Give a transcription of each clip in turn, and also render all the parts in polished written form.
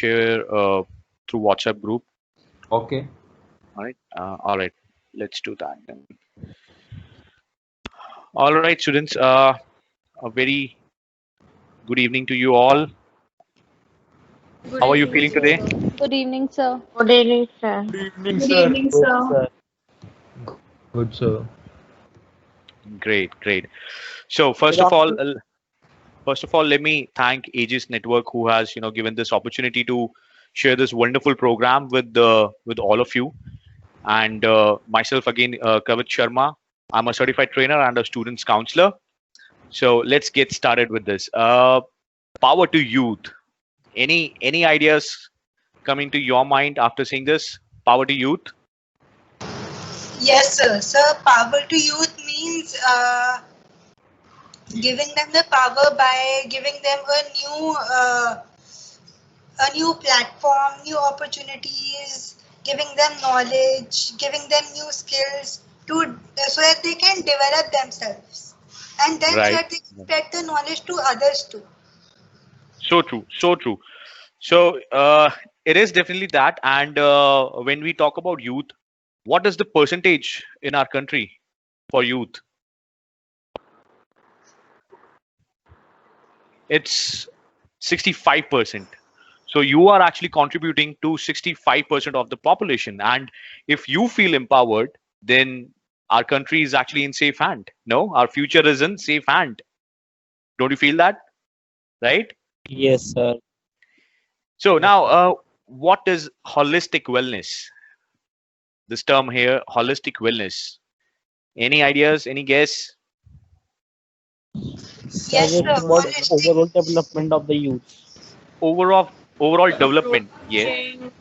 share through WhatsApp group. Okay. All right. Let's do that then. All right, students. A very good evening to you all. Good How are you evening, feeling sir. today? Good evening, sir. Good evening, sir. Good evening, Good sir. evening, Good, sir. sir. Good, sir. Great, great. So Good afternoon. first of all, let me thank Aegis Network who has given this opportunity to share this wonderful program with all of you. And myself again, Kavit Sharma. I'm a certified trainer and a students counselor. So let's get started with this. Power to youth. Any ideas coming to your mind after seeing this? Power to youth. Yes, sir. Sir, power to youth means giving them the power by giving them a new platform, new opportunities, giving them knowledge, giving them new skills to so that they can develop themselves, and then so Right. that they can spread the knowledge to others too. So true. So true. So it is definitely that. And when we talk about youth, what is the percentage in our country for youth? It's 65%. So you are actually contributing to 65% of the population. And if you feel empowered, then our country is actually in safe hand. No, our future is in safe hand. Don't you feel that? Right? Yes, sir. So Yes, now, sir. what is holistic wellness? This term here, holistic wellness. Any ideas? Any guess? Sir, Yes, it's sir. about Holistic. overall development of the youth. Overall development. Yes. Approaching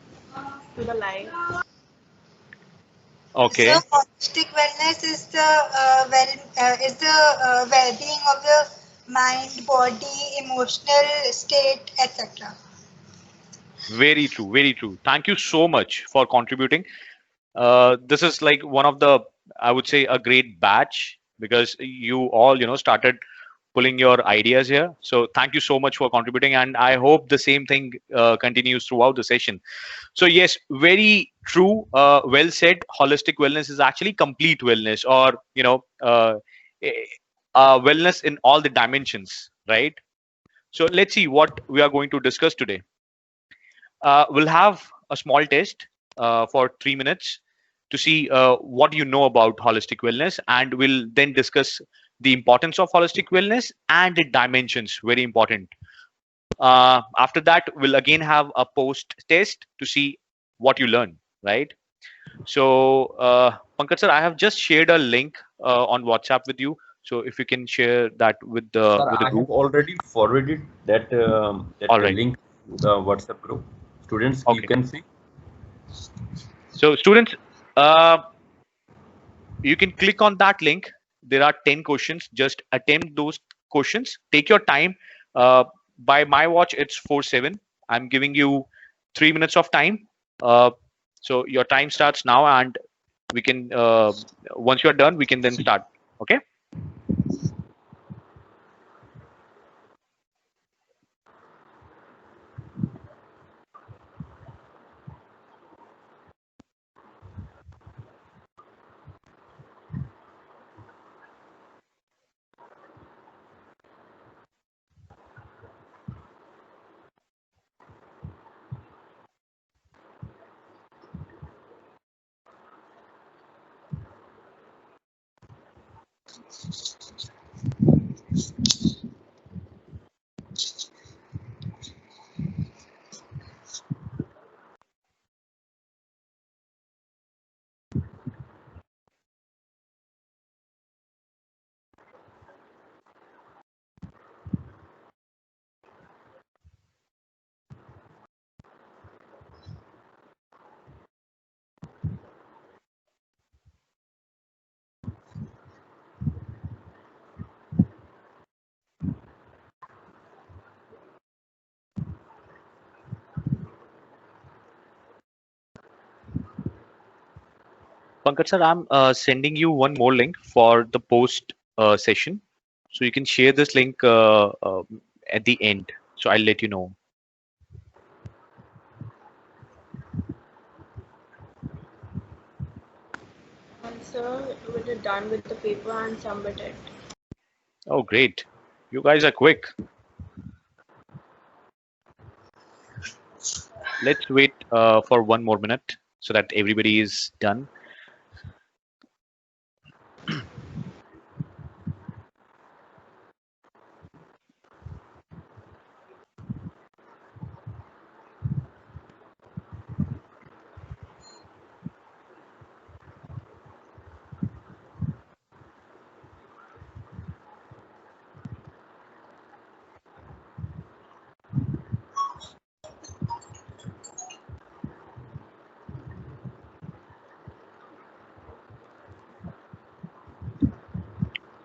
to the life. So Okay. holistic wellness is the well-being of the mind, body, emotional state, etc. Very true. Very true. Thank you so much for contributing. This is like one of the, I would say, a great batch because you all started pulling your ideas here. So thank you so much for contributing, and I hope the same thing continues throughout the session. So yes, very true. Well said. Holistic wellness is actually complete wellness, or eh, wellness in all the dimensions, right? So let's see what we are going to discuss today. We'll have a small test for 3 minutes to see what you know about holistic wellness, and we'll then discuss the importance of holistic wellness and the dimensions. Very important. After that, we'll again have a post test to see what you learn. Right. So, Pankaj sir, I have just shared a link on WhatsApp with you. So if you can share that Sir, with the I group. have already forwarded that All right. link to the WhatsApp group. Students, you Okay. can see. So students, uh, you can click on that link. There are 10 questions. Just attempt those questions. Take your time. Uh, by my watch, it's 4/7. I'm giving you 3 minutes of time. Uh, so your time starts now, and we can once you're done, we can then start. Okay. Pankaj sir, I'm sending you one more link for the post session. So you can share this link at the end. So I'll let you know. Sir, we're done with the paper and submitted. Oh, great. You guys are quick. Let's wait for 1 more minute so that everybody is done.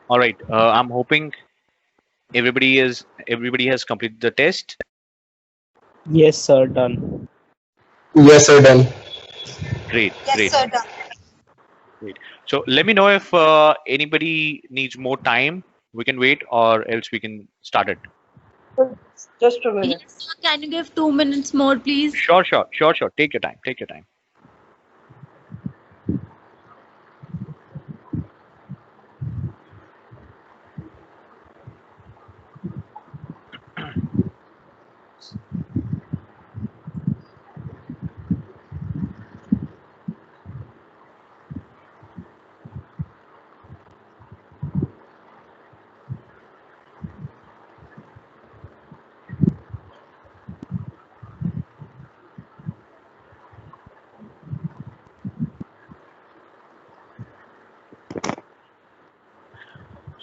All right. I'm hoping everybody has completed the test. Yes, sir. Done. Yes, sir, done. Great, Yes, great, sir, done. great. So let me know if anybody needs more time. We can wait, or else we can start it. Just a minute. Yes, sir. Can you give 2 minutes more, please? Sure, sure, sure, sure. Take your time. Take your time.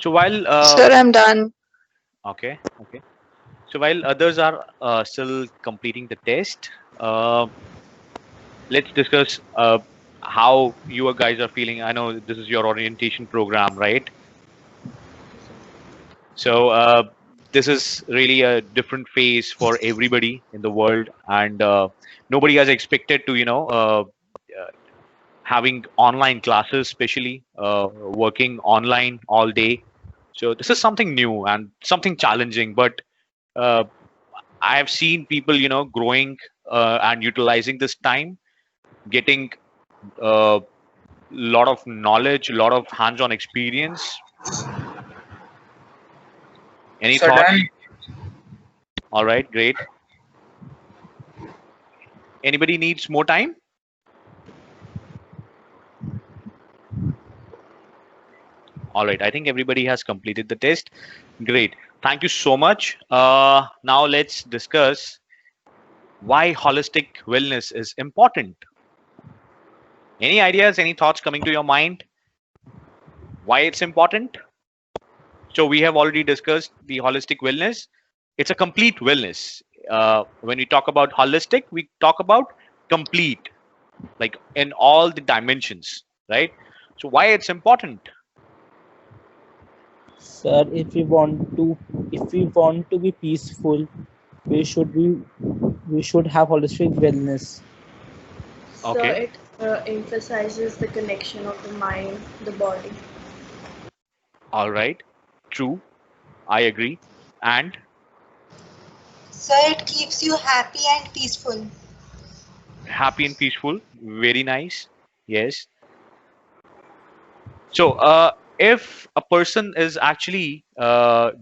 So while Sir, I'm done. okay, okay. So while others are still completing the test, let's discuss how you guys are feeling. I know this is your orientation program, right? So this is really a different phase for everybody in the world, and nobody has expected to, having online classes, especially working online all day. So this is something new and something challenging, but uh, I have seen people, growing and utilizing this time, getting a lot of knowledge, a lot of hands-on experience. Any Sir, thoughts? done. All right, great. Anybody needs more time? All right, I think everybody has completed the test. Great. Thank you so much. Now let's discuss why holistic wellness is important. Any ideas, any thoughts coming to your mind? Why it's important? So we have already discussed the holistic wellness. It's a complete wellness. When we talk about holistic, we talk about complete, like in all the dimensions, right? So why it's important? Sir, if we want to be peaceful, we should have holistic wellness. Okay. Sir, it emphasizes the connection of the mind, the body. All right. True. I agree. And So it keeps you happy and peaceful. happy and peaceful. Very nice. Yes. So if a person is actually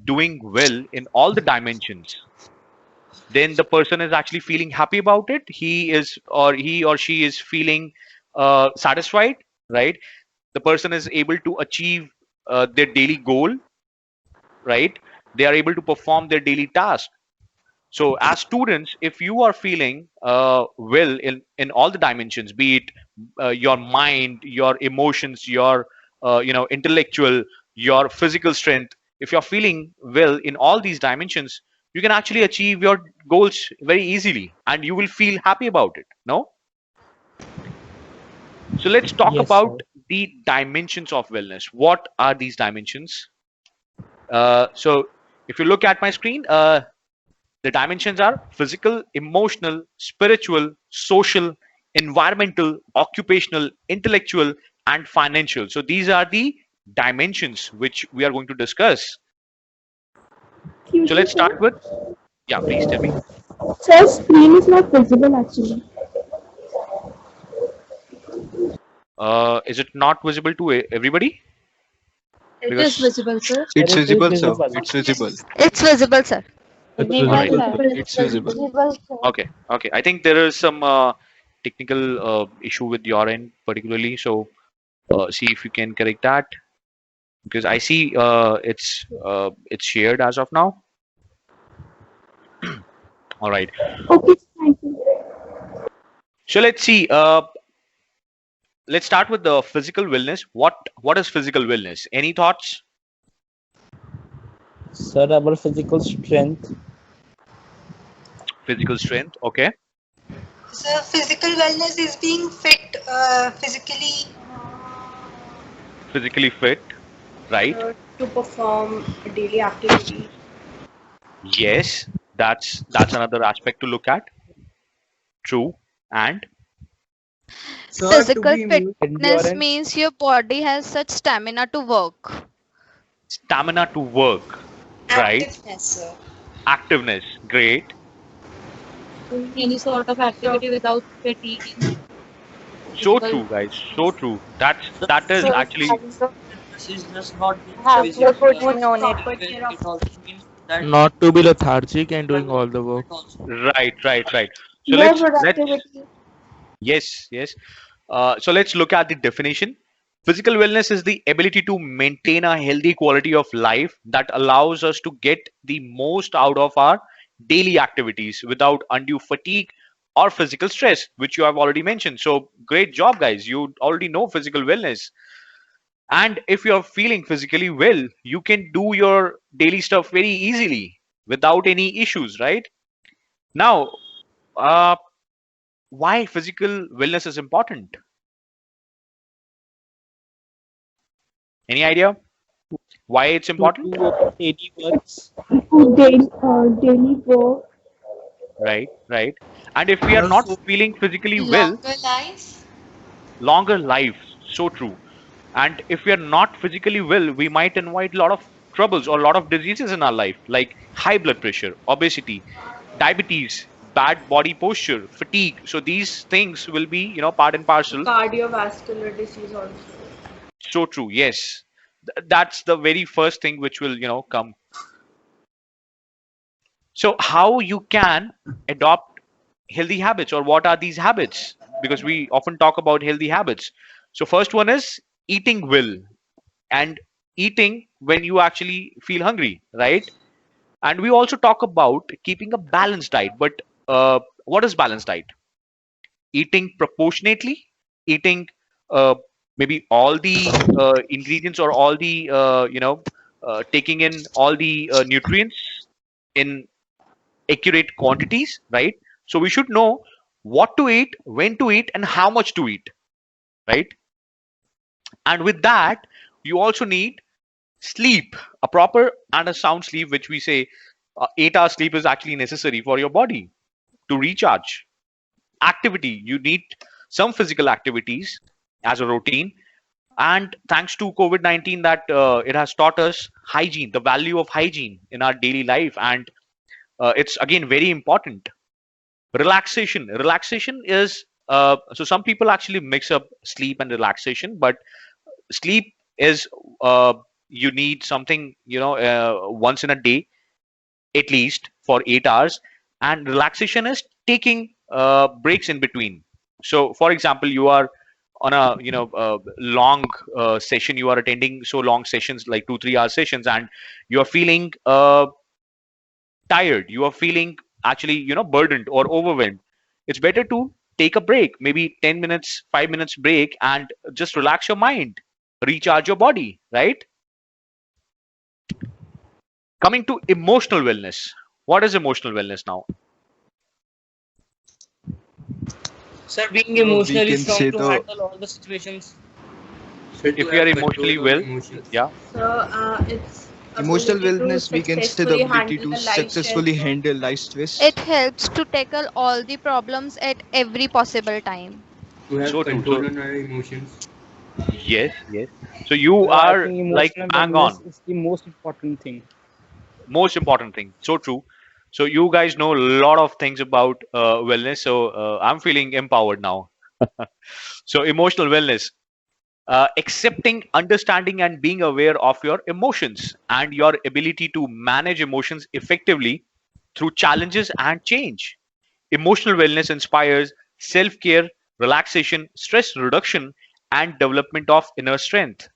doing well in all the dimensions, then the person is actually feeling happy about it. He or she is feeling satisfied, right? The person is able to achieve their daily goal, right? They are able to perform their daily task. So as students, if you are feeling well in all the dimensions, be it your mind, your emotions, your intellectual, your physical strength, if you're feeling well in all these dimensions, you can actually achieve your goals very easily and you will feel happy about it. No? So let's talk Yes, about sir. the dimensions of wellness. What are these dimensions? So if you look at my screen, the dimensions are physical, emotional, spiritual, social, environmental, occupational, intellectual, and financial. So these are the dimensions which we are going to discuss. So let's start with, yeah, please tell me. Sir, screen is not visible actually. Is it not visible to everybody? It Because- is visible, sir. It's Sir, it is visible, sir. visible. It's visible. It's visible, sir. It's Alright. visible. It's visible. Okay, okay. I think there is some technical issue with your end particularly. So see if you can correct that, because I see it's shared as of now. All right. Okay, thank you. So let's see. Let's start with the physical wellness. What is physical wellness? Any thoughts? Sir, our physical strength. Physical strength. Okay. So physical wellness is being fit physically. Physically fit, right? To perform a daily activity. Yes, that's another aspect to look at. True. And Physical fitness Endurance. means your body has such stamina to work. stamina to work, right? Activeness, sir. Activeness, great. Doing any sort of activity without fatiguing. So true, guys. So true. That is actually Have your protein on it. Proper care of Not to be lethargic and doing all the work. right. So More let's productivity. yes. So let's look at the definition. Physical wellness is the ability to maintain a healthy quality of life that allows us to get the most out of our daily activities without undue fatigue or physical stress, which you have already mentioned. So great job, guys. You already know physical wellness. And if you're feeling physically well, you can do your daily stuff very easily without any issues, right? Now, uh, why physical wellness is important? Any idea why it's To important? do our daily works. Daily work. Right. And if we are not feeling physically well, Longer life. longer life. So true. And if we are not physically well, we might invite a lot of troubles or a lot of diseases in our life, like high blood pressure, obesity, diabetes, bad body posture, fatigue. So these things will be, part and parcel. cardiovascular disease also. So true. Yes. That's the very first thing which will, come. So how you can adopt healthy habits, or what are these habits? Because we often talk about healthy habits. So first one is eating well, and eating when you actually feel hungry, right? And we also talk about keeping a balanced diet. But what is balanced diet? Eating proportionately, eating uh, maybe all the ingredients, or all the taking in all the nutrients in accurate quantities, right? So we should know what to eat, when to eat, and how much to eat, right? And with that, you also need sleep, a proper and a sound sleep, which we say 8 hours sleep is actually necessary for your body to recharge. Activity, you need some physical activities as a routine. And thanks to COVID-19, that it has taught us hygiene, the value of hygiene in our daily life. And it's again very important. Relaxation is so some people actually mix up sleep and relaxation, but sleep is you need something, once in a day at least for 8 hours. And relaxation is taking breaks in between. So for example, you are on a long session, you are attending so long sessions like 2 3 hour sessions, and you are feeling tired, you are feeling actually burdened or overwhelmed. It's better to take a break, maybe 10 minutes, 5 minutes break, and just relax your mind, recharge your body, right? Coming to emotional wellness. What is emotional wellness now? Sir, being We emotionally can strong say to the handle all the situations. If you are emotionally well, yeah. So it's emotional ability to wellness, we can say the successfully ability handle to the life successfully stress. handle life stress. It helps to tackle all the problems at every possible time. To have So true. control So on our emotions. yes. So you Sir, I are think like emotional bang wellness on. is the most important thing. Most important thing. So true. So you guys know a lot of things about wellness. So I'm feeling empowered now. So emotional wellness. accepting, understanding, and being aware of your emotions and your ability to manage emotions effectively through challenges and change. Emotional wellness inspires self care, relaxation, stress reduction, and development of inner strength.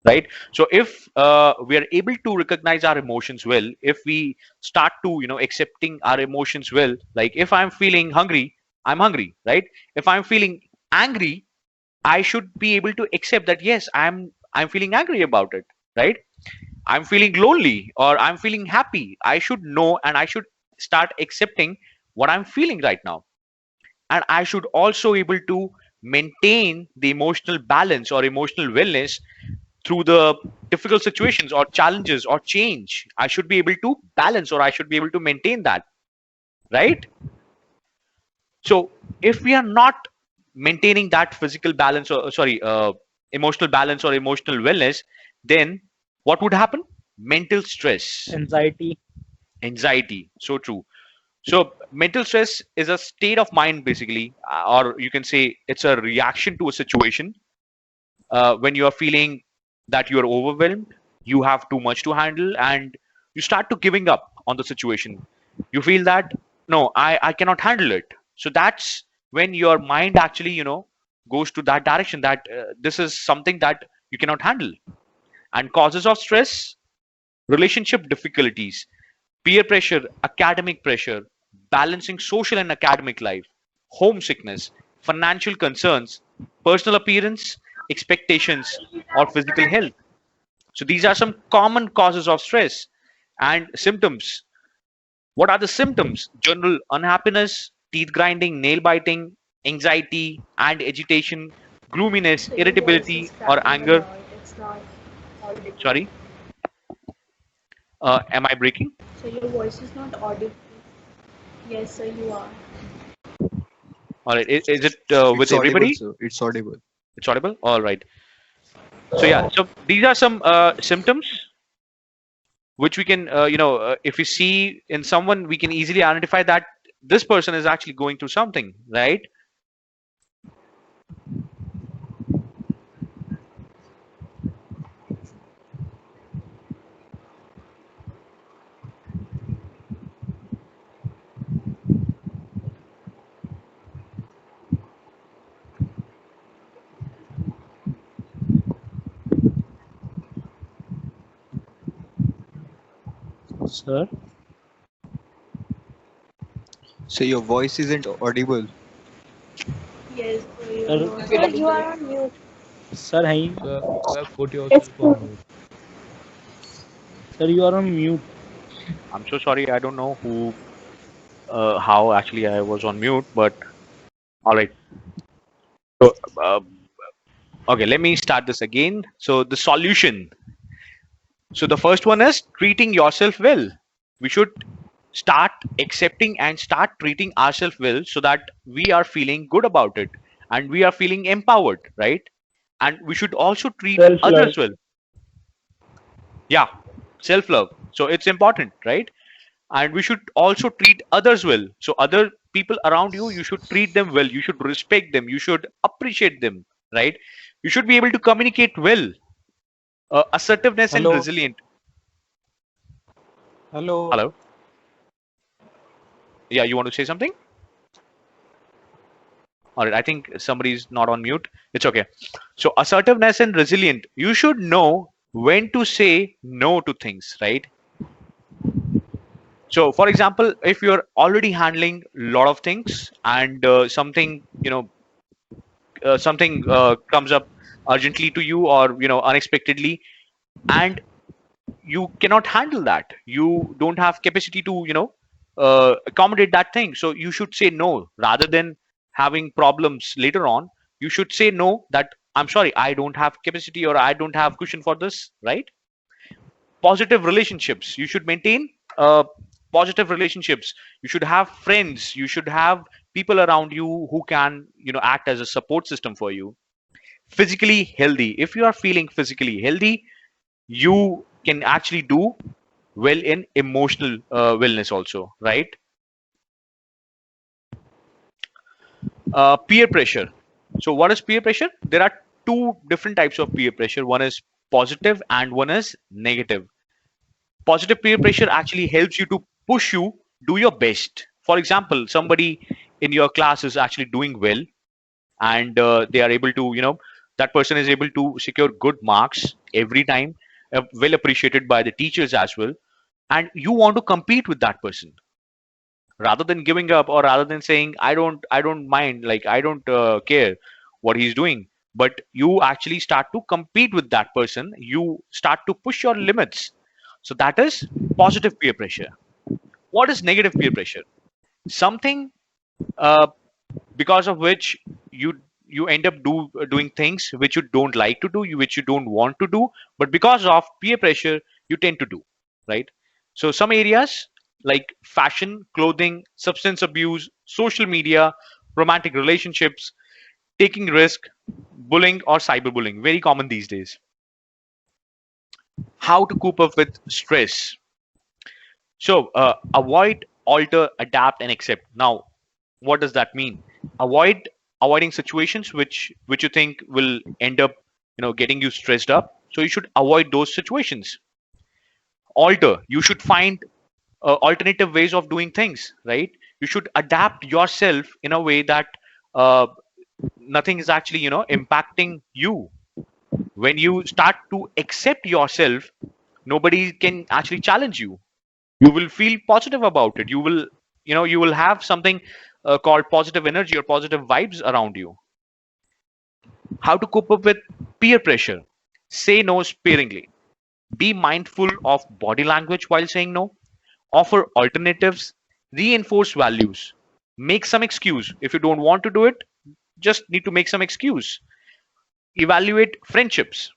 Right. So if we are able to recognize our emotions well, if we start to accepting our emotions well, like if I'm feeling hungry, I'm hungry, right? If I'm feeling angry, I should be able to accept that yes, I'm feeling angry about it, right? I'm feeling lonely or I'm feeling happy. I should know and I should start accepting what I'm feeling right now. And I should also able to maintain the emotional balance or emotional wellness through the difficult situations or challenges or change. I should be able to balance or I should be able to maintain that, right? So if we are not maintaining that physical balance or sorry, emotional balance or emotional wellness, then what would happen? Mental stress, anxiety. So true. So mental stress is a state of mind basically, or you can say it's a reaction to a situation when you are feeling that you are overwhelmed, you have too much to handle, and you start to giving up on the situation. You feel that no, I cannot handle it. So that's when your mind actually goes to that direction that this is something that you cannot handle. And causes of stress: relationship difficulties, peer pressure, academic pressure, balancing social and academic life, homesickness, financial concerns, personal appearance, expectations, or physical health. So these are some common causes of stress and symptoms. What are the symptoms? General unhappiness, teeth grinding, nail biting, anxiety and agitation, gloominess, So your voice is irritability, or cracking a anger. lot. It's not audible. Sorry, am I breaking? So your voice is not audible. Yes, sir, you are. All right. Is it with It's audible, everybody? sir. It's audible. It's audible. All right. So yeah. So these are some symptoms which we can, if we see in someone, we can easily identify that this person is actually going through something, right? Sir, So your voice isn't audible. Yes, sir, you Sir, are not audible. You are on mute. sir, hey, Sir, put yourself on mute. sir, you are on mute. I'm so sorry. I don't know how actually I was on mute, but all right. So, okay, let me start this again. So the solution. So the first one is treating yourself well. We should start accepting and start treating ourselves well so that we are feeling good about it and we are feeling empowered, right? And we should also treat others well. Yeah, self-love. So it's important, right? And we should also treat others well. So other people around you, you should treat them well. You should respect them. You should appreciate them, right? You should be able to communicate well. Assertiveness and Hello. resilient. Hello. Hello. Yeah, you want to say something? All right, I think somebody's not on mute. It's okay. So assertiveness and resilient. You should know when to say no to things, right? So for example, if you're already handling a lot of things and something, something comes up urgently to you or, unexpectedly, and you cannot handle that. You don't have capacity to, accommodate that thing. So you should say no rather than having problems later on. You should say no that I'm sorry, I don't have capacity or I don't have cushion for this, right? Positive relationships. You should maintain positive relationships. You should have friends. You should have people around you who can, act as a support system for you. Physically healthy. If you are feeling physically healthy, you can actually do well in emotional wellness also, right? Peer pressure. So what is peer pressure? There are two different types of peer pressure. One is positive and one is negative. Positive peer pressure actually helps you to push you do your best. For example, somebody in your class is actually doing well, and they are able to, that person is able to secure good marks every time, well appreciated by the teachers as well, and you want to compete with that person rather than giving up, or rather than saying I don't mind, like I don't care what he's doing, but you actually start to compete with that person, you start to push your limits. So that is positive peer pressure. What is negative peer pressure? Something uh, because of which you end up doing things which you don't like to do, which you don't want to do, but because of peer pressure you tend to do, right? So some areas like fashion, clothing, substance abuse, social media, romantic relationships, taking risk, bullying or cyberbullying, very common these days. How to cope up with stress? So avoid, alter, adapt and accept. Now what does that mean? Avoiding situations which you think will end up, getting you stressed up, so you should avoid those situations. Alter, you should find alternative ways of doing things, right? You should adapt yourself in a way that uh, nothing is actually, impacting you. When you start to accept yourself, nobody can actually challenge you. You will feel positive about it. You will have something called positive energy or positive vibes around you. How to cope up with peer pressure? Say no sparingly. Be mindful of body language while saying no. Offer alternatives. Reinforce values. Make some excuse. If you don't want to do it, just need to make some excuse. Evaluate friendships.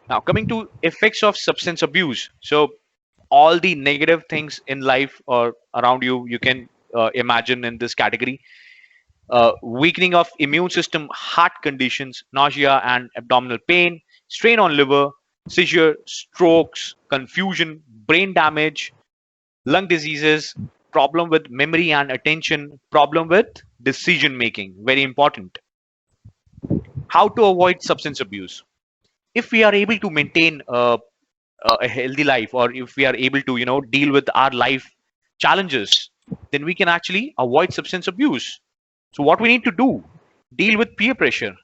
Now, coming to effects of substance abuse. So, all the negative things in life or around you, you can imagine in this category. Weakening of immune system, heart conditions, nausea and abdominal pain, strain on liver, seizure, strokes, confusion, brain damage, lung diseases, problem with memory and attention, problem with decision making. Very important. How to avoid substance abuse? If we are able to maintain a healthy life, or if we are able to, deal with our life challenges, then we can actually avoid substance abuse. So what we need to do: deal with peer pressure,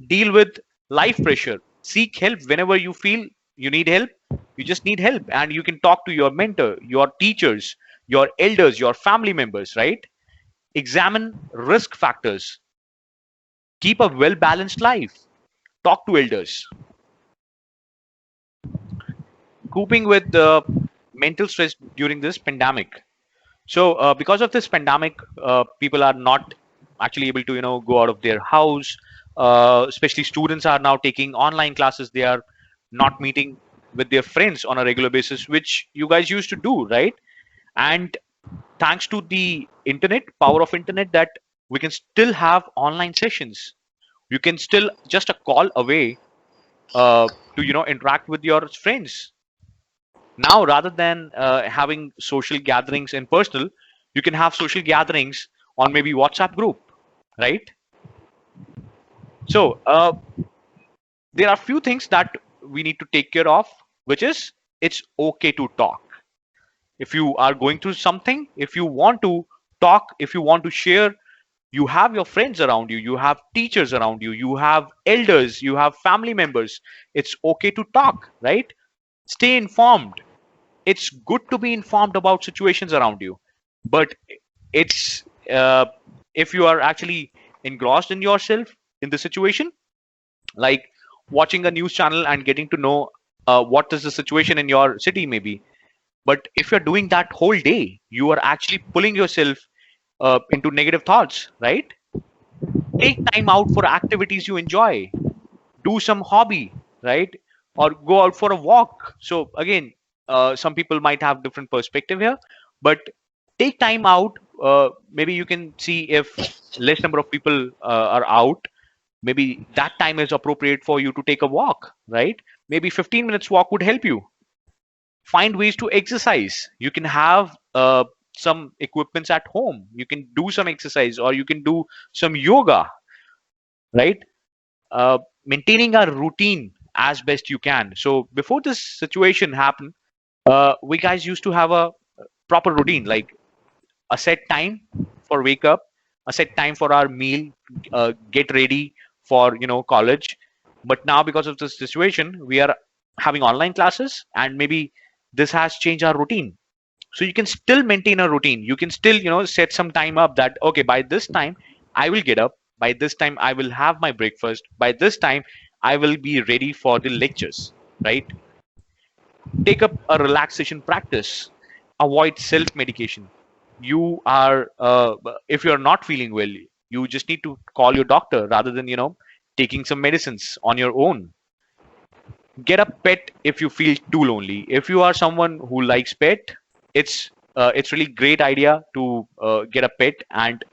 deal with life pressure, seek help whenever you feel you need help. You just need help, and you can talk to your mentor, your teachers, your elders, your family members, right? Examine risk factors. Keep a well balanced life. Talk to elders. Coping with the mental stress during this pandemic. So because of this pandemic, people are not actually able to, go out of their house. Especially students are now taking online classes. They are not meeting with their friends on a regular basis, which you guys used to do, right? And thanks to the internet, power of internet, that we can still have online sessions. You can still just a call away to, interact with your friends. Now, rather than having social gatherings in personal, you can have social gatherings on maybe WhatsApp group, right? So there are few things that we need to take care of, which is it's okay to talk. If you are going through something, if you want to talk, if you want to share, you have your friends around you, you have teachers around you, you have elders, you have family members. It's okay to talk, right? Stay informed. It's good to be informed about situations around you, but it's if you are actually engrossed in yourself in the situation, like watching a news channel and getting to know what is the situation in your city maybe, but if you're doing that whole day, you are actually pulling yourself into negative thoughts, right? Take time out for activities you enjoy. Do some hobby, right? Or go out for a walk. So again, some people might have different perspective here, but take time out. Maybe you can see if less number of people are out, maybe that time is appropriate for you to take a walk, right? Maybe 15 minutes walk would help you. Find ways to exercise. You can have some equipments at home. You can do some exercise, or you can do some yoga. right? Maintaining a routine as best you can. So before this situation happened, we guys used to have a proper routine, like a set time for wake up, a set time for our meal, get ready for college. But now because of this situation, we are having online classes, and maybe this has changed our routine. So you can still maintain a routine. You can still set some time up that okay, by this time I will get up, by this time I will have my breakfast, by this time I will be ready for the lectures, right? Take up a relaxation practice. Avoid self medication. You are if you're not feeling well, you just need to call your doctor rather than taking some medicines on your own. Get a pet if you feel too lonely. If you are someone who likes pet, it's really great idea to get a pet, and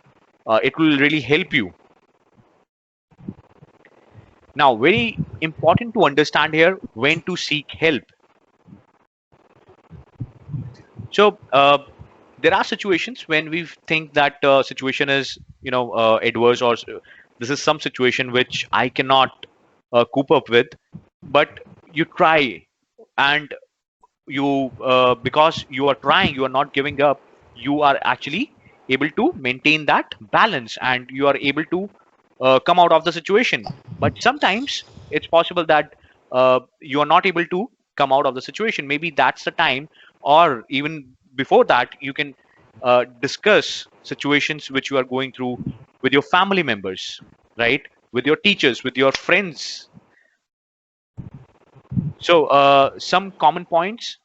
it will really help you. Now, very important to understand here when to seek help. So there are situations when we think that situation is adverse, or this is some situation which I cannot cope up with, but you try, and you because you are trying, you are not giving up, you are actually able to maintain that balance, and you are able to come out of the situation. But sometimes it's possible that you are not able to come out of the situation. Maybe that's the time, or even before that, you can discuss situations which you are going through with your family members, right? With your teachers, with your friends. So some common points: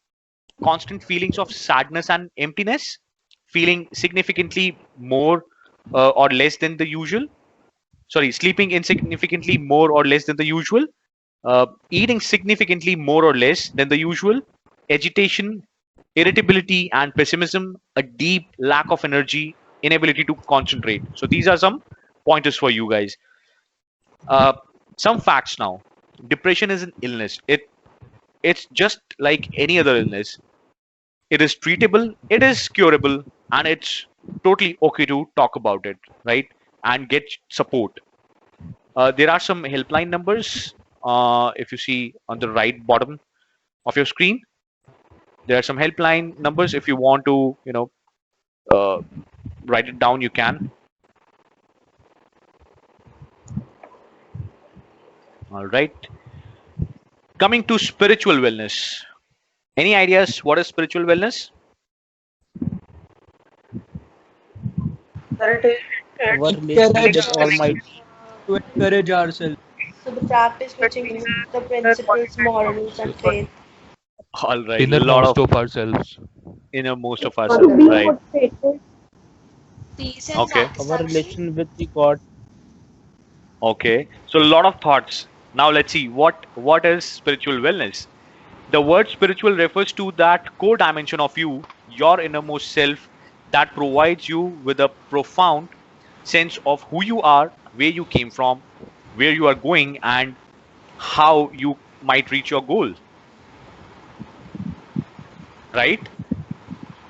constant feelings of sadness and emptiness, feeling significantly more or less than the usual. Sorry, sleeping insignificantly more or less than the usual, eating significantly more or less than the usual, agitation, irritability and pessimism, a deep lack of energy, inability to concentrate. So these are some pointers for you guys. Uh, some facts now. Depression is an illness. It's just like any other illness. It is treatable, it is curable, and it's totally okay to talk about it, right? And get support. There are some helpline numbers. If you see on the right bottom of your screen, there are some helpline numbers. If you want to, uh, write it down, you can. All right. Coming to spiritual wellness. Any ideas what is spiritual wellness? Our relationship with Almighty. To encourage ourselves. So the practice which includes the principles, morals, and faith. All right. Innermost of ourselves. Innermost of To ourselves, be right? motivated. Peace and Okay. Our satisfaction. relation with the God. Okay. So a lot of thoughts. Now let's see what is spiritual wellness. The word spiritual refers to that core dimension of you, your innermost self, that provides you with a profound sense of who you are, where you came from, where you are going, and how you might reach your goal. Right?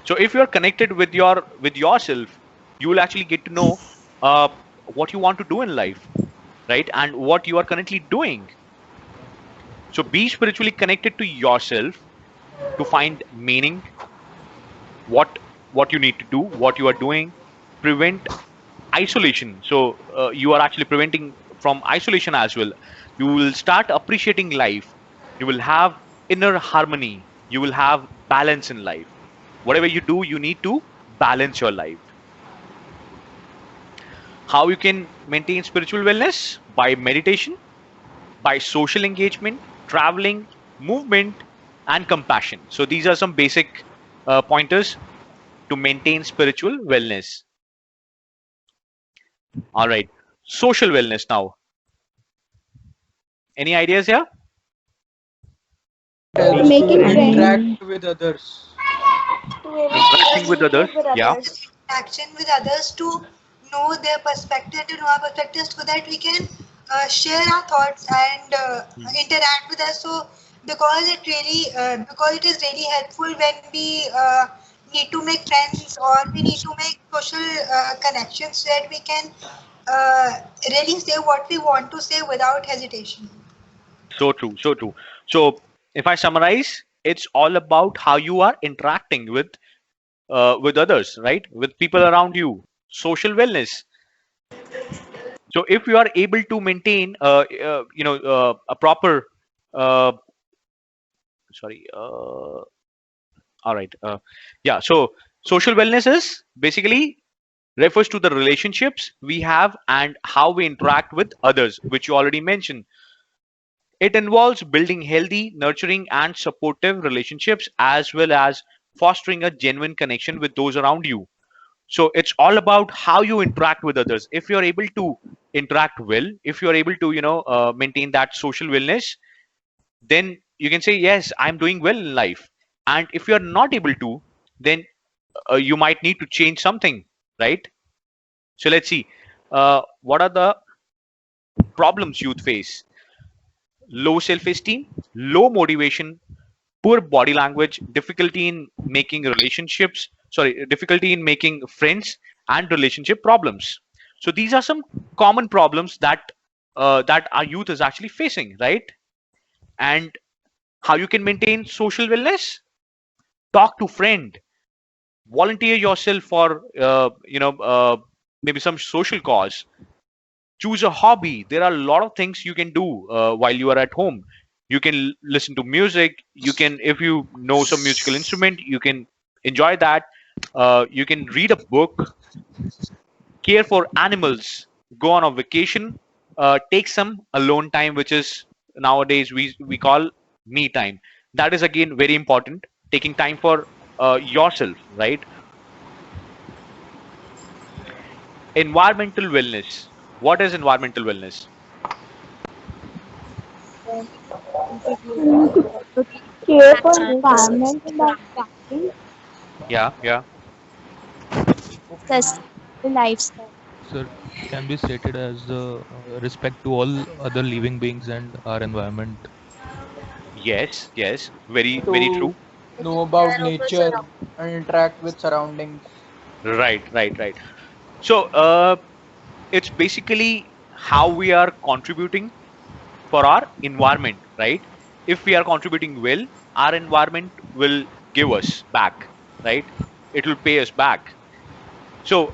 So if you are connected with yourself, you will actually get to know uh, what you want to do in life, right? And what you are currently doing. So be spiritually connected to yourself to find meaning, what you need to do, what you are doing. Prevent isolation. So you are actually preventing from isolation as well. You will start appreciating life. You will have inner harmony. You will have balance in life. Whatever you do, you need to balance your life. How you can maintain spiritual wellness? By meditation, by social engagement, traveling, movement, and compassion. So these are some basic pointers to maintain spiritual wellness. All right. Social wellness now. Any ideas here? Helps Making to friends. interact with others. Interacting with others. Yeah. Action with others to know their perspective, to know our perspective, so that we can share our thoughts and interact with us. So because it is really helpful when we need to make friends, or we need to make social connections, so that we can really say what we want to say without hesitation. So true, so true. So if I summarize, it's all about how you are interacting with others, right? With people around you. Social wellness. So if you are able to maintain, a proper, uh, sorry, all right, yeah. So social wellness is basically refers to the relationships we have and how we interact with others, which you already mentioned. It involves building healthy, nurturing, and supportive relationships as well as fostering a genuine connection with those around you. So it's all about how you interact with others. If you're able to interact well, if you're able to, maintain that social wellness, then you can say, yes, I'm doing well in life. And if you're not able to, then you might need to change something, right? So let's see. What are the problems youth face? Low self-esteem, low motivation, poor body language, difficulty in making relationships, sorry, difficulty in making friends, and relationship problems. So these are some common problems that our youth is actually facing, right? And how you can maintain social wellness? Talk to friend, volunteer yourself for maybe some social cause, choose a hobby. There are a lot of things you can do while you are at home. You can listen to music. You can, if you know some musical instrument, you can enjoy that. You can read a book, care for animals, go on a vacation, take some alone time, which is nowadays we call me time. That is again very important, taking time for yourself, right? Environmental wellness. What is environmental wellness? To Care for and environment and by practicing Yeah, yeah. sustainable lifestyle. Sir, can be stated as respect to all other living beings and our environment. Yes, yes, very, very To true. know about nature and interact with surroundings. Right, right, right. So, it's basically how we are contributing for our environment, right? If we are contributing well, our environment will give us back, right? It will pay us back. So,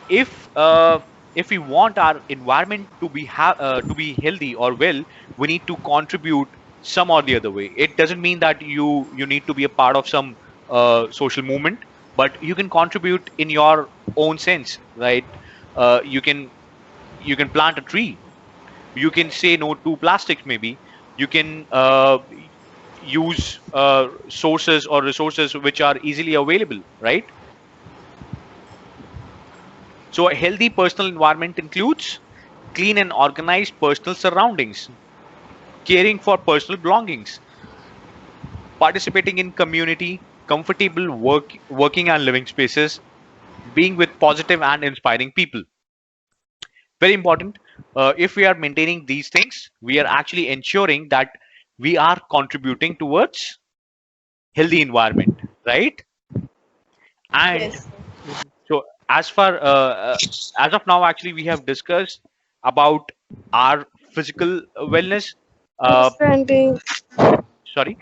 if we want our environment to be healthy or well, we need to contribute some or the other way. It doesn't mean that you need to be a part of some social movement, but you can contribute in your own sense, right? You can plant a tree. You can say no to plastics, maybe. You can use sources or resources which are easily available, right? So a healthy personal environment includes clean and organized personal surroundings, caring for personal belongings, participating in community, comfortable working and living spaces, being with positive and inspiring people. Very important. If we are maintaining these things, we are actually ensuring that we are contributing towards healthy environment, right? And Yes. so as of now, actually, we have discussed about our physical wellness. Uh, Sorry.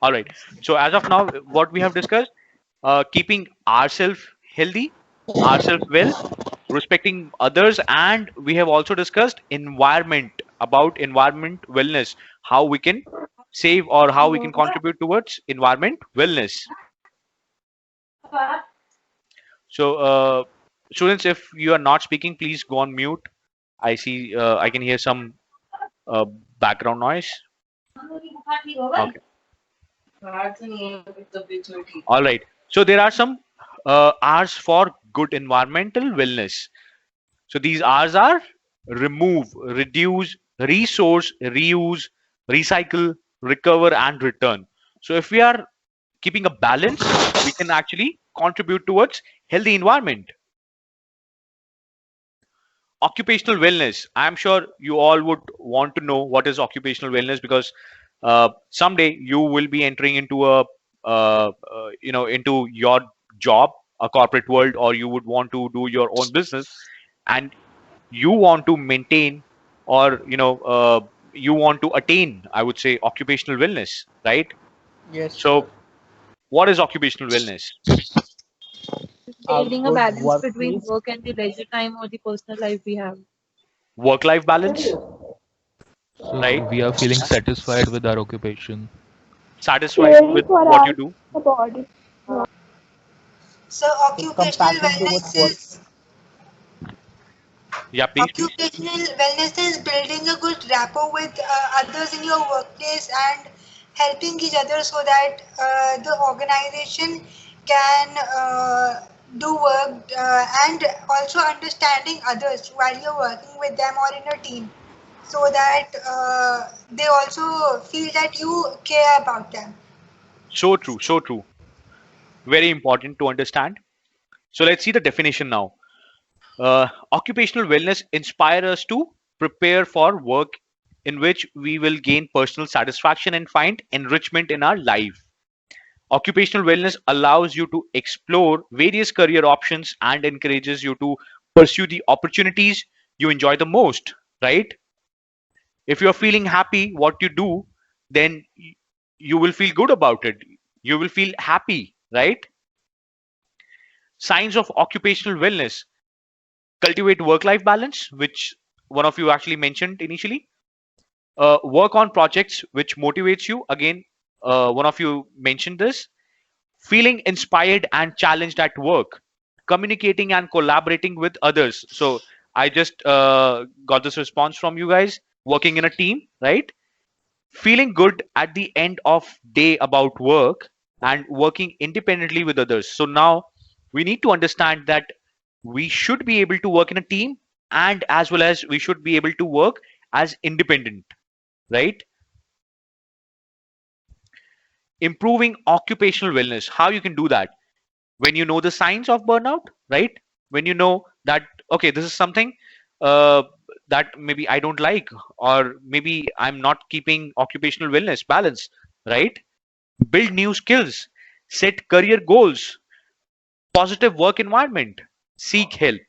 All right. So as of now, what we have discussed, keeping ourselves healthy, ourselves well, respecting others, and we have also discussed environment, about environment wellness, how we can save or how we can contribute towards environment wellness. So, students, if you are not speaking, please go on mute. I see, I can hear some uh, background noise. Okay. All right. So there are some R's for good environmental wellness. So these R's are remove, reduce, resource, reuse, recycle, recover, and return. So if we are keeping a balance, we can actually contribute towards healthy environment. Occupational wellness. I'm sure you all would want to know what is occupational wellness, because someday you will be entering into into your job, a corporate world, or you would want to do your own business, and you want to maintain, or you want to attain, I would say, occupational wellness, right? Yes. So what is occupational wellness? A Building a good balance between workplace. work and the leisure time or the personal life we have. Work-life balance, So right? we are feeling satisfied with our occupation. Satisfied Caring with for what our you do. body. So It's occupational compatible with wellness work. is Yeah, please. occupational wellness is building a good rapport with others in your workplace and helping each other so that the organization can do work and also understanding others while you're working with them or in a team, so that they also feel that you care about them. So true, so true. Very important to understand. So let's see the definition now. Occupational wellness inspires us to prepare for work in which we will gain personal satisfaction and find enrichment in our life. Occupational wellness allows you to explore various career options and encourages you to pursue the opportunities you enjoy the most, right? If you're feeling happy what you do, then you will feel good about it. You will feel happy, right? Signs of occupational wellness: cultivate work life balance, which one of you actually mentioned initially. Work on projects which motivates you, again, one of you mentioned this. Feeling inspired and challenged at work, communicating and collaborating with others. So I just got this response from you guys. Working in a team, right? Feeling good at the end of day about work, and working independently with others. So now we need to understand that we should be able to work in a team, and as well as we should be able to work as independent, right? Improving occupational wellness, how you can do that? When you know the signs of burnout, right? When you know that, okay, this is something uh, that maybe I don't like, or maybe I'm not keeping occupational wellness balance, right? Build new skills, set career goals, positive work environment, seek help.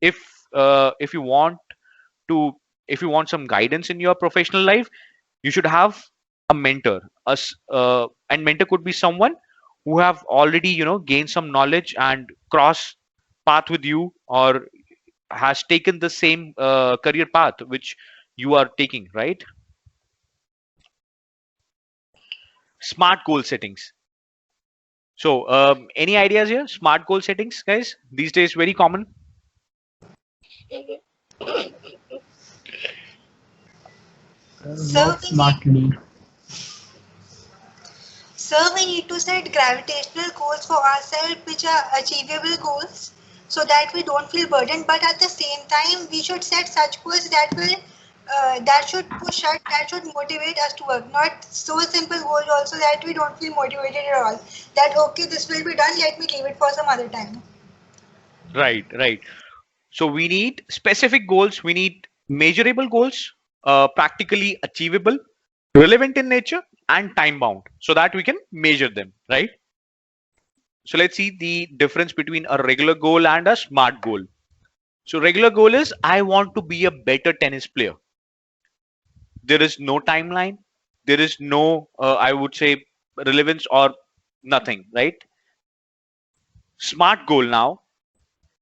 If you want to, if you want some guidance in your professional life, you should have a mentor. And mentor could be someone who have already gained some knowledge and cross path with you, or has taken the same career path which you are taking, right? Smart goal settings. So any ideas here? Smart goal settings, guys, these days very common. So we need to set gravitational goals for ourselves, which are achievable goals, so that we don't feel burdened. But at the same time, we should set such goals that will that should push us, that should motivate us to work. Not so simple goals also that we don't feel motivated at all. That okay, this will be done. Let me leave it for some other time. Right, right. So we need specific goals. We need measurable goals, practically achievable, relevant in nature, and time bound, so that we can measure them, right? So let's see the difference between a regular goal and a smart goal. So regular goal is, I want to be a better tennis player. There is no timeline. There is no, I would say, relevance or nothing, right? Smart goal now,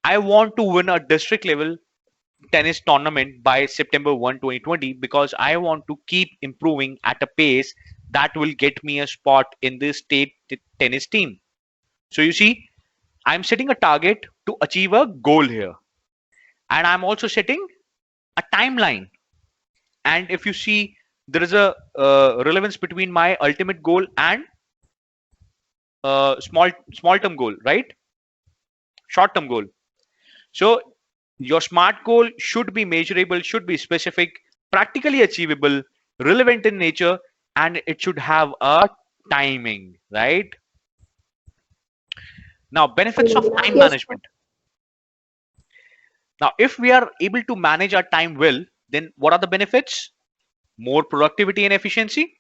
I want to win a district level tennis tournament by September 1, 2020, because I want to keep improving at a pace that will get me a spot in the state tennis team. So you see, I'm setting a target to achieve a goal here, and I'm also setting a timeline. And if you see, there is a relevance between my ultimate goal and small term goal, right? Short term goal. So your smart goal should be measurable, should be specific, practically achievable, relevant in nature, and it should have a timing, right? Now, benefits of time management. Now, if we are able to manage our time well, then what are the benefits? More productivity and efficiency,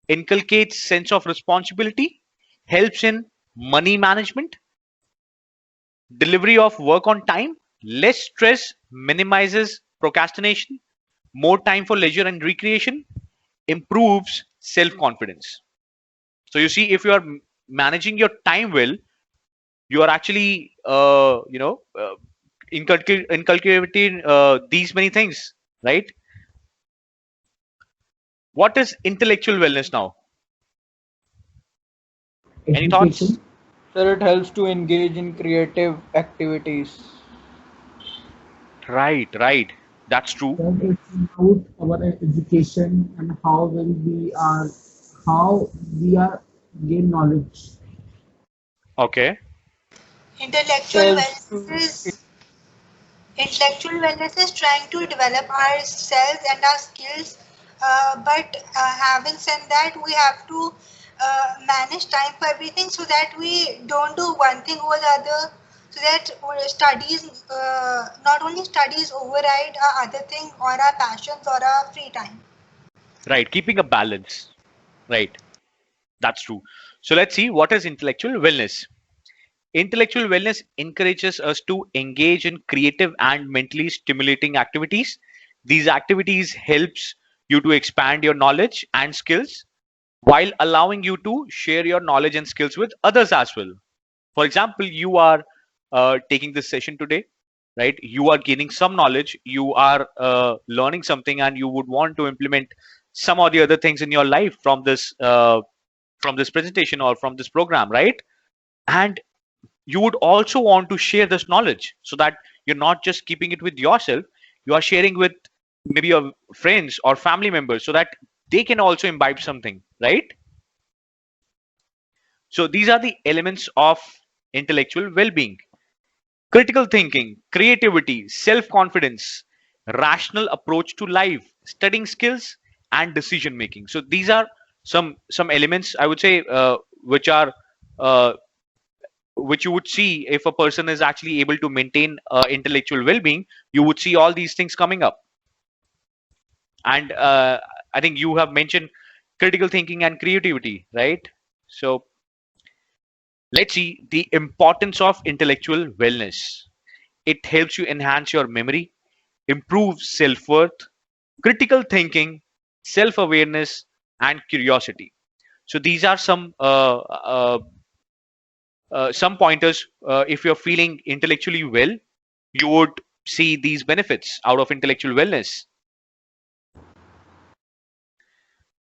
inculcates sense of responsibility, helps in money management, delivery of work on time, less stress, minimizes procrastination, more time for leisure and recreation, improves self confidence. So you see, if you are managing your time well, you are actually inculcating these many things, right? What is intellectual wellness now? Any thoughts? Education. Sir, it helps to engage in creative activities. Right, that's true. That it's about our education and how we are gain knowledge. Okay. Intellectual Helps wellness to is Intellectual wellness is trying to develop ourselves and our skills, but having said that, we have to manage time for everything so that we don't do one thing over the other, so that studies, not only studies override our other thing or our passions or our free time. Right, keeping a balance. Right, that's true. So let's see, what is intellectual wellness. Intellectual wellness encourages us to engage in creative and mentally stimulating activities. These activities helps you to expand your knowledge and skills while allowing you to share your knowledge and skills with others as well. For example, you are taking this session today, right? You are gaining some knowledge, you are learning something, and you would want to implement some or the other things in your life from this presentation or from this program, right? And you would also want to share this knowledge so that you're not just keeping it with yourself, you are sharing with maybe your friends or family members so that they can also imbibe something, right? So these are the elements of intellectual well-being: critical thinking, creativity, self-confidence, rational approach to life, studying skills, and decision making. So these are some elements, I would say, uh, which you would see if a person is actually able to maintain intellectual well-being. You would see all these things coming up. And I think you have mentioned critical thinking and creativity, right? So let's see the importance of intellectual wellness. It helps you enhance your memory, improve self-worth, critical thinking, self-awareness, and curiosity. So these are some pointers. If you're feeling intellectually well, you would see these benefits out of intellectual wellness.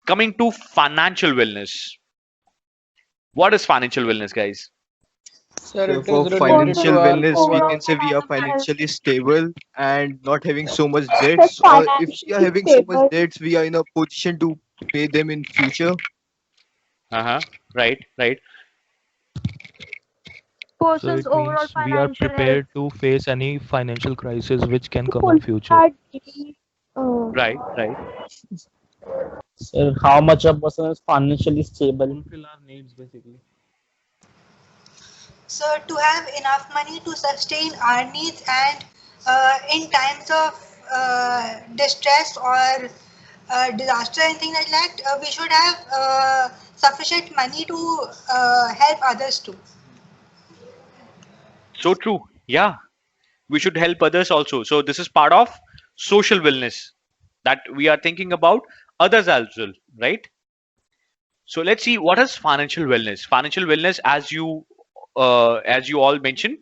Coming to financial wellness. What is financial wellness, guys? Sir, So it for is related financial to our wellness, we overall. can say we are financially stable and not having so much But debts. Or if we are financially having so much stable. debts, we are in a position to pay them in future. Uh-huh. Right. So Person's it overall means we are financial health. prepared to face any financial crisis which can come in Full future. our daily, uh, Right. So how much a person is financially stable? Fulfill our needs basically. So to have enough money to sustain our needs and in times of distress or disaster, anything like that, we should have sufficient money to help others too. So true. Yeah. We should help others also. So this is part of social wellness, that we are thinking about others as well, right? So let's see, what is financial wellness. Financial wellness, as you all mentioned,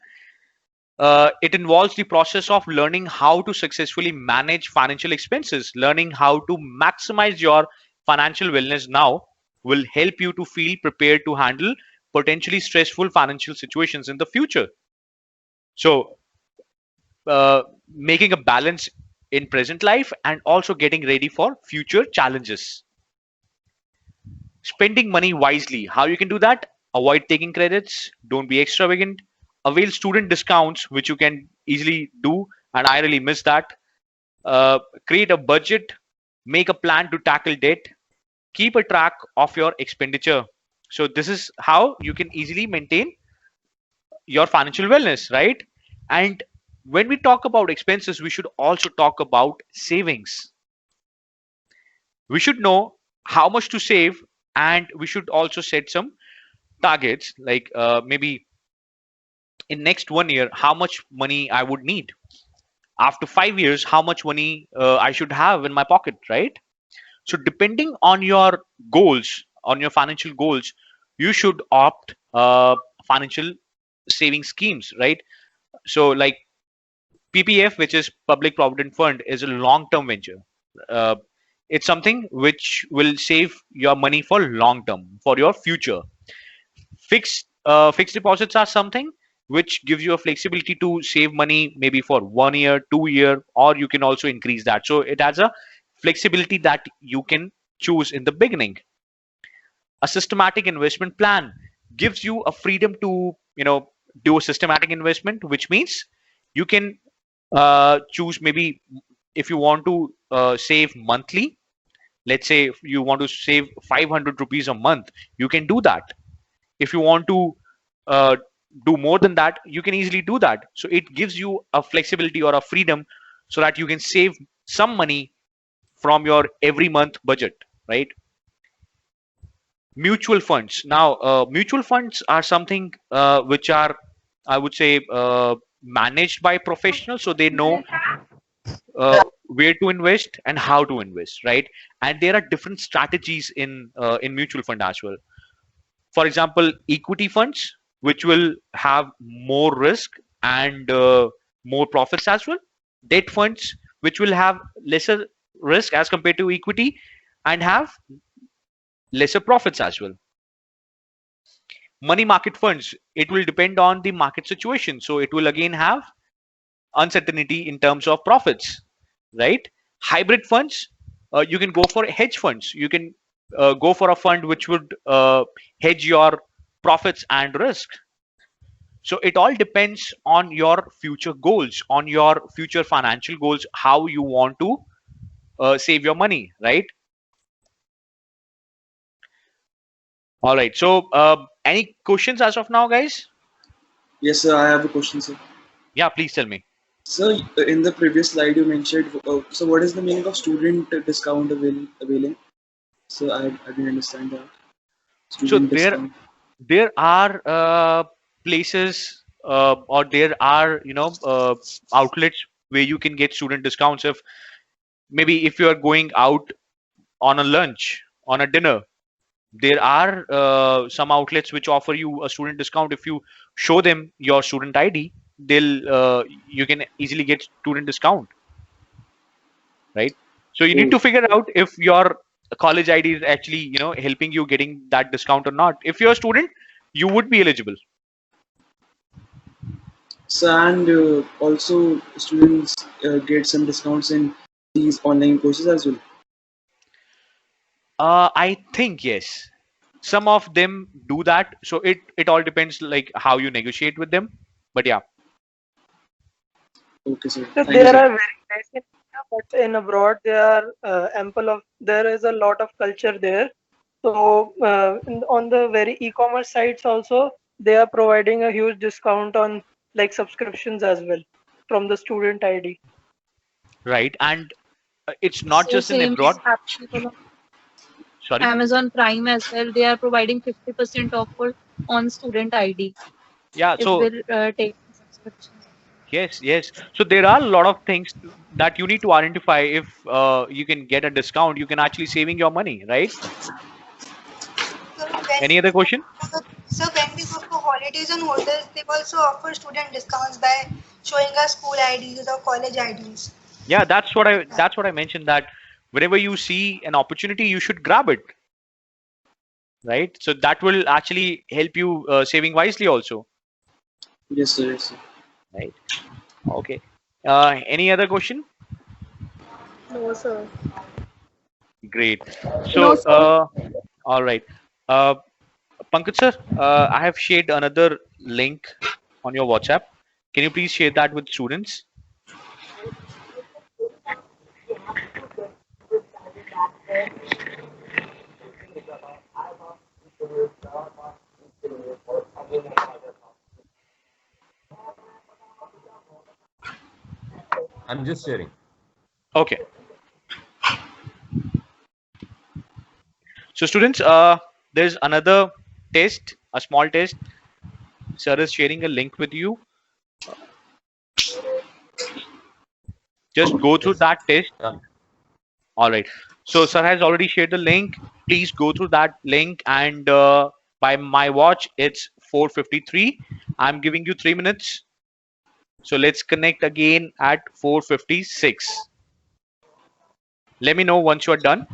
it involves the process of learning how to successfully manage financial expenses. Learning how to maximize your financial wellness now will help you to feel prepared to handle potentially stressful financial situations in the future. So making a balance in present life and also getting ready for future challenges. Spending money wisely. How you can do that? Avoid taking credits. Don't be extravagant. Avail student discounts, which you can easily do, and I really miss that. Create a budget. Make a plan to tackle debt. Keep a track of your expenditure. So this is how you can easily maintain your financial wellness, right? And when we talk about expenses, we should also talk about savings. We should know how much to save, and we should also set some targets, like maybe in next 1 year how much money I would need. After 5 years, how much money I should have in my pocket, right? So depending on your goals, on your financial goals, you should opt financial saving schemes, right? So like PPF, which is Public Provident Fund, is a long-term venture. Uh, it's something which will save your money for long term, for your future. Fixed deposits are something which gives you a flexibility to save money maybe for 1 year, 2 year, or you can also increase that. So it has a flexibility that you can choose in the beginning. A systematic investment plan gives you a freedom to do a systematic investment, which means you can choose maybe if you want to save monthly. Let's say if you want to save 500 rupees a month, you can do that. If you want to uh, do more than that, you can easily do that. So it gives you a flexibility or a freedom so that you can save some money from your every month budget, right? Mutual funds. Now, mutual funds are something which are, I would say, managed by professionals, so they know where to invest and how to invest, right? And there are different strategies in mutual fund as well. For example, equity funds, which will have more risk and more profits as well. Debt funds, which will have lesser risk as compared to equity and have lesser profits as well. Money market funds, it will depend on the market situation. So it will again have uncertainty in terms of profits, right? Hybrid funds, you can go for hedge funds. You can go for a fund which would hedge your profits and risk. So it all depends on your future goals, on your future financial goals, how you want to save your money, right? All right. So any questions as of now, guys? Yes, sir. I have a question, sir. Yeah, please tell me. So in the previous slide you mentioned, so what is the meaning of student discount availing? So I didn't understand that. Student So discount. there are places or there are outlets where you can get student discounts. If maybe if you are going out on a lunch, on a dinner, there are some outlets which offer you a student discount. If you show them your student ID, they'll you can easily get student discount, right? So you need to figure out if your college ID is actually helping you getting that discount or not. If you're a student, you would be eligible. So and also students get some discounts in these online courses as well. I think yes. Some of them do that. So it all depends like how you negotiate with them. But yeah. Okay, sir. So there are very less in India, but in abroad there are ample of there is a lot of culture there. So on the very e-commerce sites also they are providing a huge discount on like subscriptions as well from the student ID. Right, and it's not So just in same abroad. is applicable on Sorry. Amazon Prime as well. They are providing 50% offer on student ID. Yeah. If So we're taking subscription. yes. So there are a lot of things that you need to identify. If you can get a discount, you can actually saving your money, right? Any other question? So when we go for holidays and hotels, they also offer student discounts by showing us school IDs or college IDs. Yeah, that's what I mentioned, that whenever you see an opportunity, you should grab it, right? So that will actually help you saving wisely also. Yes, sir. Yes, sir. Right. Okay. Any other question? No, sir. Great. No, So sir. all right. Pankaj sir, I have shared another link on your WhatsApp. Can you please share that with students? I'm just sharing. Okay. So students, there's another test, a small test. Sir is sharing a link with you. Just go through that test. All right. So sir has already shared the link. Please go through that link, and by my watch, it's 4:53. I'm giving you 3 minutes. So let's connect again at 4:56. Let me know once you're done.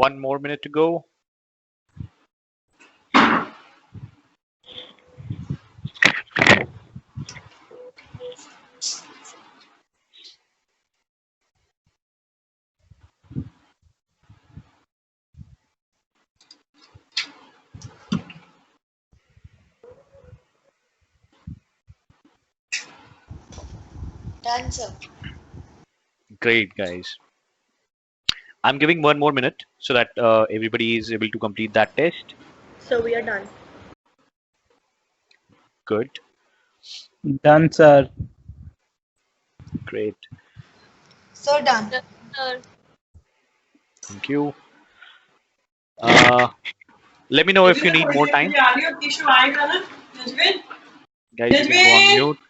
One more minute to go. Done, sir. Great, guys. I'm giving 1 more minute so that everybody is able to complete that test. So we are done. Good. Done, sir. Great. So done. Sir. Thank you. Let me know if you need more time. Guys, you can go on mute.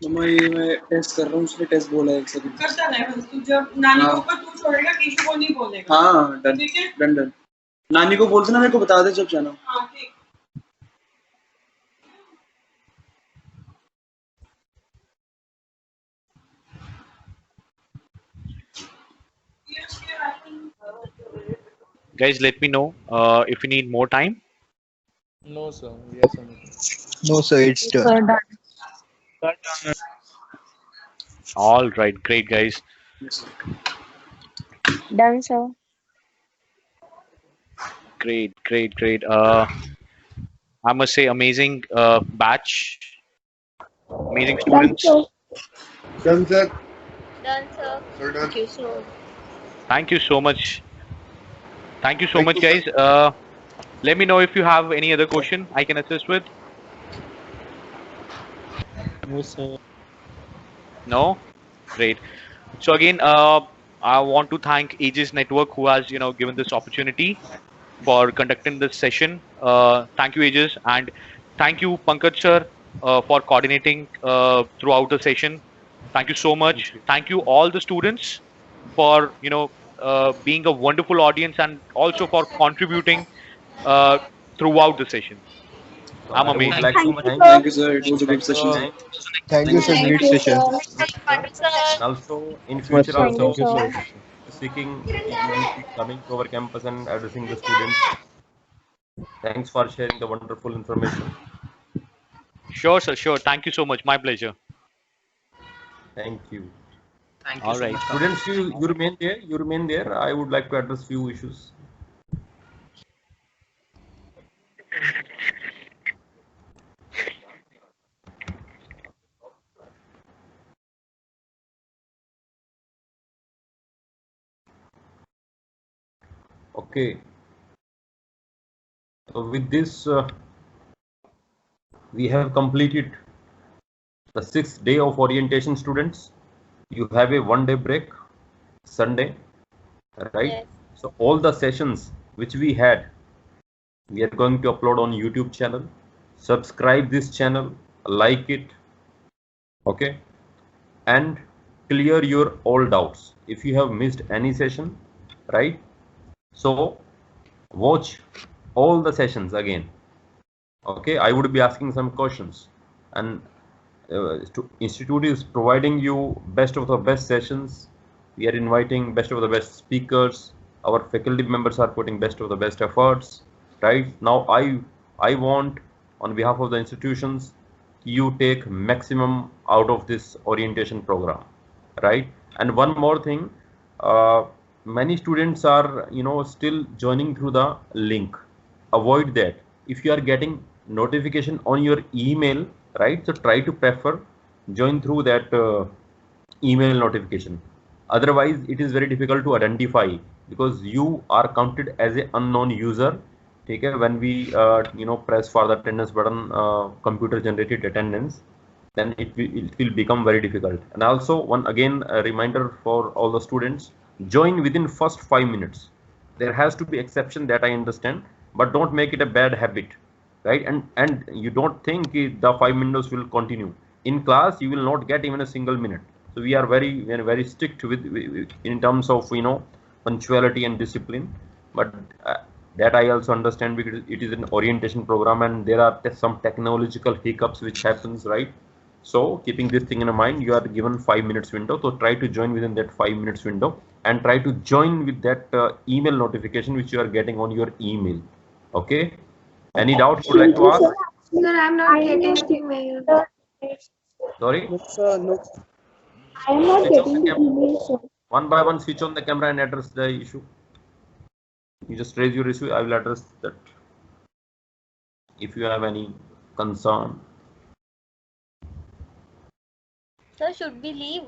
मम्मा ये मैं test कर रहा हूँ उसने test बोला है एक second करता है तू जब नानी को ऊपर तू छोड़ेगा कीशु को नहीं बोलेगा हाँ डन डन डन नानी को बोल देना मेरे को बता दे जब जाना हाँ ठीक Guys, let me know if you need more time. No, sir. Yes, sir. No, sir, it's done. All right, great, guys. Done, sir. Great. I must say, amazing batch, amazing students. Done, sir. Done, sir. Sir, done. Thank you, sir. Thank you so much. Thank you so much, guys. Let me know if you have any other question I can assist with. No, sir. No? Great. So again, I want to thank Aegis Network who has, given this opportunity for conducting this session. Thank you, Aegis, and thank you, Pankaj sir, for coordinating throughout the session. Thank you so much. Thank you all the students for, being a wonderful audience and also for contributing throughout the session. I'm amazing. Thank you, sir. It was a good session. Thank you, sir. Great session. Also, in future, also seeking coming to our campus and addressing the students. Thanks for sharing the wonderful information. Sure, sir. Sure. Thank you so much. My pleasure. Thank you. Thank you. All right. Students, you remain there. You remain there. I would like to address few issues. Okay. So with this, we have completed the 6th day of orientation, students. You have a 1-day break, Sunday, right? Yes. So all the sessions which we had, we are going to upload on YouTube channel. Subscribe this channel, like it, okay? And clear your all doubts. If you have missed any session, right? So watch all the sessions again. Okay, I would be asking some questions, and institute is providing you best of the best sessions. We are inviting best of the best speakers. Our faculty members are putting best of the best efforts. Right now, I want, on behalf of the institutions, you take maximum out of this orientation program, right? And one more thing, many students are still joining through the link. Avoid that. If you are getting notification on your email, right, so try to prefer join through that email notification. Otherwise it is very difficult to identify, because you are counted as an unknown user. Okay, when we press for the attendance button, computer generated attendance, then it will become very difficult. And also, one again a reminder for all the students, join within first 5 minutes. There has to be exception, that I understand, but don't make it a bad habit, right? And you don't think the 5 minutes will continue. In class you will not get even a single minute. So we are very strict with in terms of punctuality and discipline. But that I also understand, because it is an orientation program and there are some technological hiccups which happens, right? So keeping this thing in mind, you are given 5 minutes window, so try to join within that 5 minutes window, and try to join with that email notification which you are getting on your email. Okay, any doubts you would like to ask? Sir, I'm not getting the email. Sorry, No. I am not getting the email, sir. one by one switch on the camera and address the issue. You just raise your issue, I will address that. If you have any concern. Sir, should we leave?